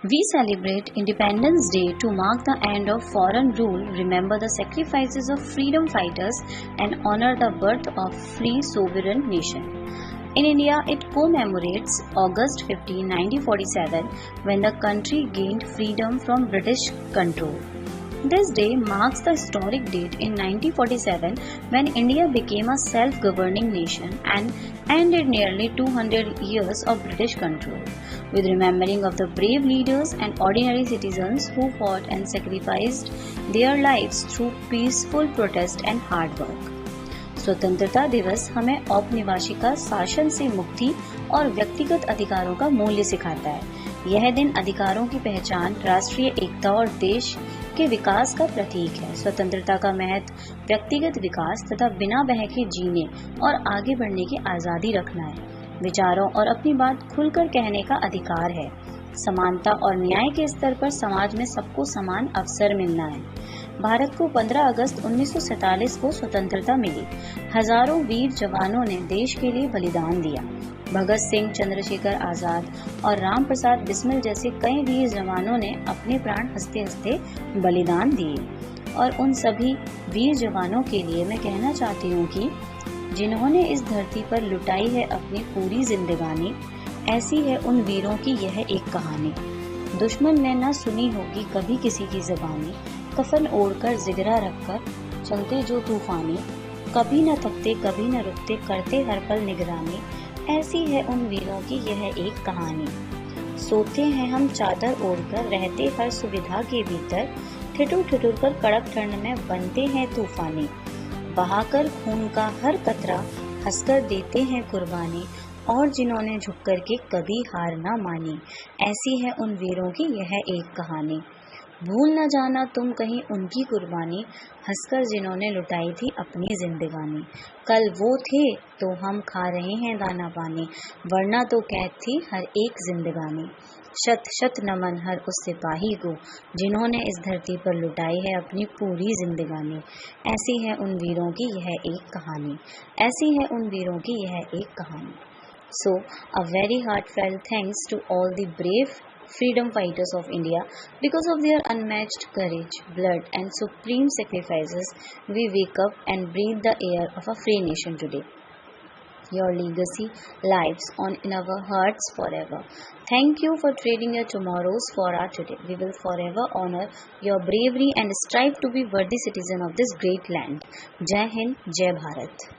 We celebrate Independence Day to mark the end of foreign rule, remember the sacrifices of freedom fighters, and honor the birth of free sovereign nation. In India, it commemorates August 15, 1947, when the country gained freedom from British control. This day marks the historic date in 1947 when India became a self-governing nation and ended nearly 200 years of British control, with remembering of the brave leaders and ordinary citizens who fought and sacrificed their lives through peaceful protest and hard work. स्वतंत्रता दिवस हमें औपनिवेशिक शासन से मुक्ति और व्यक्तिगत अधिकारों का मूल्य सिखाता है। यह दिन अधिकारों की पहचान, राष्ट्रीय एकता और देश के विकास का प्रतीक है। स्वतंत्रता का महत्व व्यक्तिगत विकास तथा बिना बहके जीने और आगे बढ़ने की आज़ादी रखना है। विचारों और अपनी बात खुलकर कहने का अधिकार है। समानता और न्याय के स्तर पर समाज में सबको समान अवसर मिलना है। भारत को 15 अगस्त 1947 को स्वतंत्रता मिली। हजारों वीर जवानों ने देश के लिए बलिदान दिया। भगत सिंह, चंद्रशेखर आजाद और राम प्रसाद बिस्मिल जैसे कई वीर जवानों ने अपने प्राण हंसते हंसते बलिदान दिए। और उन सभी वीर जवानों के लिए मैं कहना चाहती हूँ कि जिन्होंने इस धरती पर लुटाई है अपनी पूरी जिंदगानी, ऐसी है उन वीरों की यह एक कहानी। दुश्मन ने न सुनी होगी कभी किसी की ज़बानी, कफन ओढ़कर जिगरा रखकर चलते जो तूफानी, कभी न थकते कभी न रुकते करते हर पल निगरानी, ऐसी है उन वीरों की यह एक कहानी। सोते हैं हम चादर ओढ़कर, रहते हर सुविधा के भीतर, ठिठुर ठिठुर कर कड़क ठंड में बनते हैं तूफानी, बहाकर खून का हर कतरा हंसकर देते हैं कुर्बानी, और जिन्होंने झुक कर के कभी हार ना मानी, ऐसी है उन वीरों की यह एक कहानी। भूल न जाना तुम कहीं उनकी कुर्बानी, हंसकर जिन्होंने लुटाई थी अपनी जिंदगानी। कल वो थे तो हम खा रहे हैं दाना पानी, वरना तो कैद थी हर एक जिंदगानी। शत शत नमन हर उस सिपाही को जिन्होंने इस धरती पर लुटाई है अपनी पूरी जिंदगानी। ऐसी है उन वीरों की यह एक कहानी। ऐसी है उन वीरों की यह एक कहानी। So, a very heartfelt thanks to all the brave freedom fighters of India. Because of their unmatched courage, blood and supreme sacrifices, we wake up and breathe the air of a free nation today. Your legacy lives on in our hearts forever. Thank you for trading your tomorrows for our today. We will forever honor your bravery and strive to be worthy citizen of this great land. Jai Hind, Jai Bharat.